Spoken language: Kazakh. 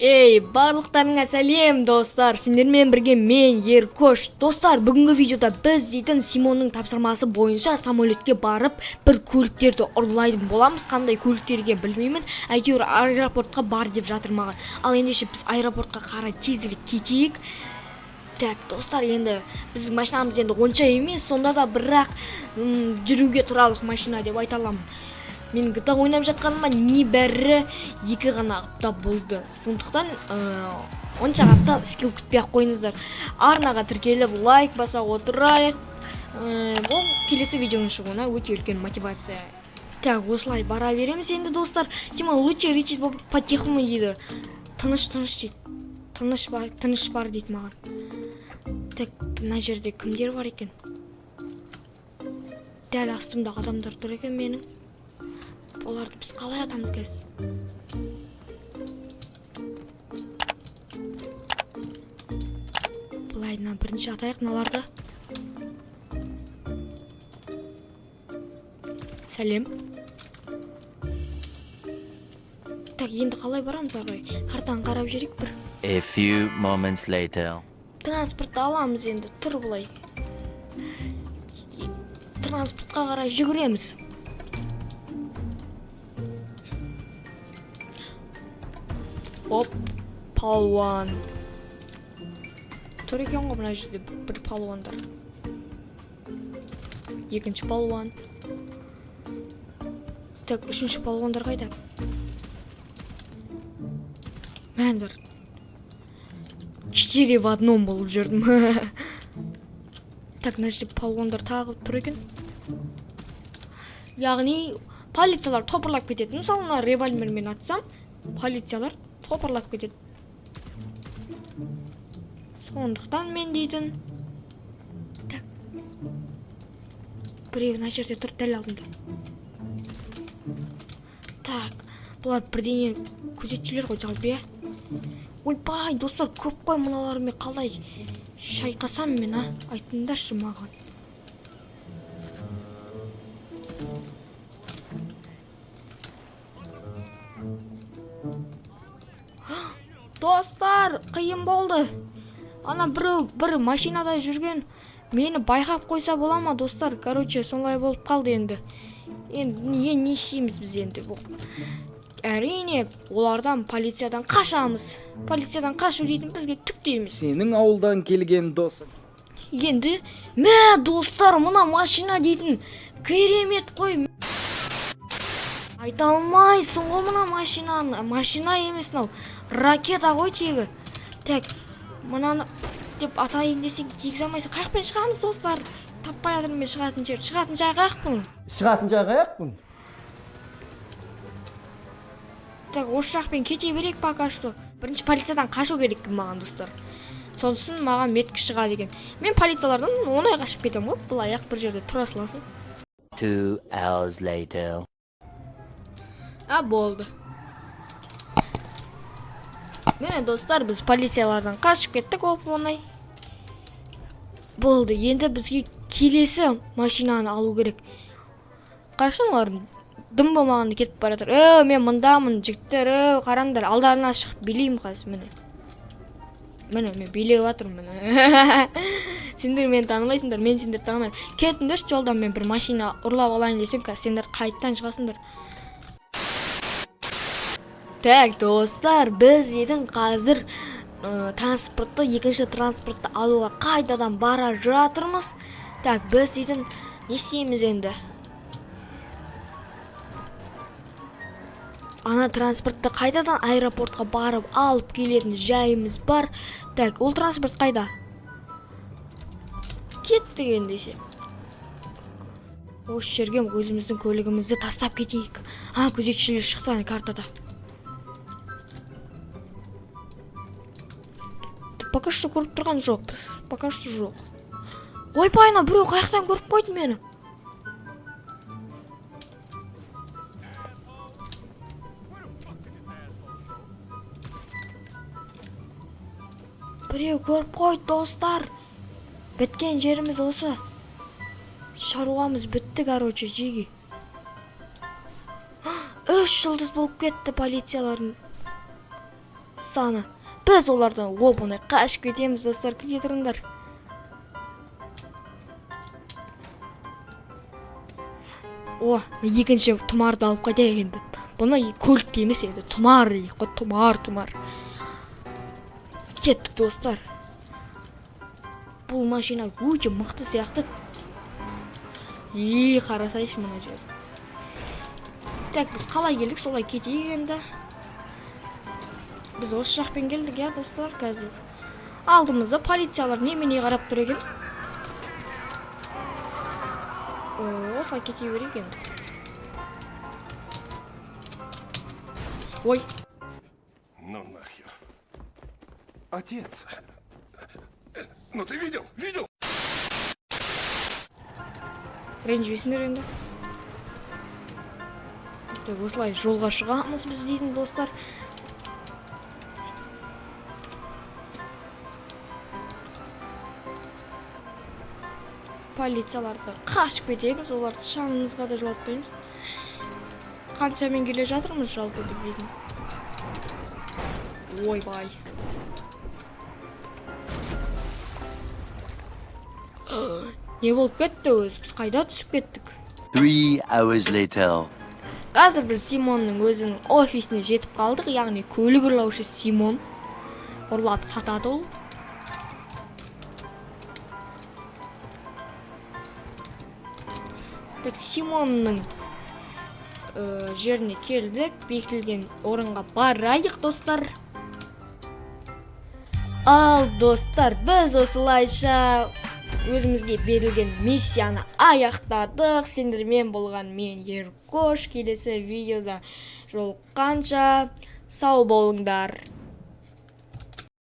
Ey, барлықтарыңа сәлем достар. Сендермен бірге мен Еркош. Достар, бүгінгі видеода біз дейтін Симонның тапсырмасы бойынша самолетке барып, бір көліктерді ұрлайтын боламыз. Қандай көліктерге білмеймін. Әйтеуір аэропортқа бар деп жатыр маған. Ал ендеше біз аэропортқа қарай тезірек кетейік. Так, достар, енді біздің машинамыз енді онша емес, сонда да бірақ жүруге тұрарлық машина деп айта аламын. Мен GTA ойнап жатқаныма небәрі 2 ғана апта болды. Сондықтан онша апта скилл күтпей ақ қойыңыздар. Арнаға тіркеліп лайк баса отырайық. Бұл келесі видеоның шығуына өте үлкен мотивация. Так, осылай бара береміз енді достар. Симон лучше речить по-тихому дейді. Тыныш дейді. Тыныш бар дейді маған. Так, мына жерде кімдер бар екен? Дәл астымда адамдар тұр екен менің. Оларды біз қалай атамыз қазір? Былайына бірінші атайық мыналарды. Сәлем. Так, енді қалай барамыз ары? Картаны қарап жүрейік бір. A few moments later. Транспортты аламыз енді, тұр былай. Транспортқа қарай жүгіреміз. Оп, палуан. Тұр екен ғой мына жерде бір палуандар. Екінші палуан. Так, үшінші палуандар қайда? Мәндір. 4 в одном болып жүрдім. Так, мына жерде палуандар тағы тұр екен. Яғни полициялар топырлап кетеді. Мысалы, мына револьвермен атсам, полициялар топырлап кетеді. Сондықтан мен дейтін. Так. Біреу мына жерде тұр, дәл алдымда. Так, бұлар бірдеңе күзетшілер ғой жалпы, Ойбай, достар, көп қой мыналармен қалай шайқасам мен, айтыңдаршы маған. Достар, қиын болды. Ана бір машинада жүрген мені байқап қойса бола ма, достар? Короче, солай болып қалды енді. Енді не істейміз біз енді? Әрине, олардан полициядан қашамыз. Полициядан қашу дейтін бізге түк дейміз. Сенің ауылдан келген досың. Енді, мә достар, мына машина дейтін керемет қой. Айта алмайсың ғой мына машинаны. Машина емес, ракета ғой тегі. Так, мынаны деп атайын десең тегіз алмайсың. Қаяқпен шығамыз, достар? Таппай адырмен шығатын жер. Шығатын жағы қаяқпын? Шығатын жағы қаяқпын? Так, осы жақпен кете берек пока что. Бірінші полициядан қашу керек маған, достар. Сонысын маған меткі шығады екен. Мен полициялардан оңай қашып кетем ғой. Бұл аяқ бір жерде тұра саласың. 2 hours later. Болды. Мені достар, біз полициялардан қашып кеттік оп-оңай. Болды, енді бізге келесі машинаны алу керек. Қарашын олардың дым болмағанды кетіп баратыр. Мен мұндамын, жігіттер, қараңдар, алдарына шығып билеймін қазір, міне. Міне, мен билеп жатырмын, міне. Сендер мені танымайсыңдар, мен сендер танымаймын. Кетіңдерші, жолдан мен бір машина ұрлап алайын десем, сендер қайттан шығасыңдар. Так, достар, біз едің қазір транспортты, екінші транспортты алуға қайтадан бара жатырмыз. Так, біз едің не істейміз енді? Ана транспортты қайтадан аэропортқа барып алып келетін жайымыз бар. Так, ол транспорт қайда? Кеттік ендеше. Осы жерге өзіміздің көлігімізді тастап кетейік. Күзетшілер шықты картада. Пока что көріп тұрған жоқпыз. Пока что жоқ. Ойбайна, біреу қаяқтан көріп қойды мені. Біреу көріп қойды, достар. Біткен жеріміз осы. Шаруамыз бітті, короче, жеге. 3 жұлдыз болып кетті полициялардың. саны. Біз олардан оп-оңай қашып кетеміз, достар, күте тұрыңдар. О, екінші тұмарды алып қайтайық енді. Бұны көлік емес еді, тұмар дейік қой, тұмар. Кеттік, достар. Бұл машина өте мықты сияқты. Қарасайшы мына жер. Так, біз қалай келдік, солай кетейік енді. Біз осы жақпен келдік, я, достар, қазір. Алдымызда полициялар немене қарап тұр екен. Осылай кете берейік енді. Ой. Ну нахер. Отец. Ну ты видел? Ренжібесіңдер енді. Осылай жолға шығамыз біз дейтін, достар. Полицияларды қашып кетеміз, оларды шаңымызға да жолатпаймыз. Қаншамен келе жатырмыз жалпы біз дейтін. Ойбай. Не болып кетті өз? Біз қайда түсіп кеттік? 3 hours later. Қазір біз Симонның өзінің офисіне жетіп қалдық, яғни көлік ұрлаушы Симон. Ұрлап сатады ол. Так, Симонның жеріне келдік, бекітілген орынға барайық, достар. Ал, достар, біз осылайша өзімізге берілген миссияны аяқтадық. Сендермен болған мен Еркош. Келесі видеода жолыққанша сау болыңдар.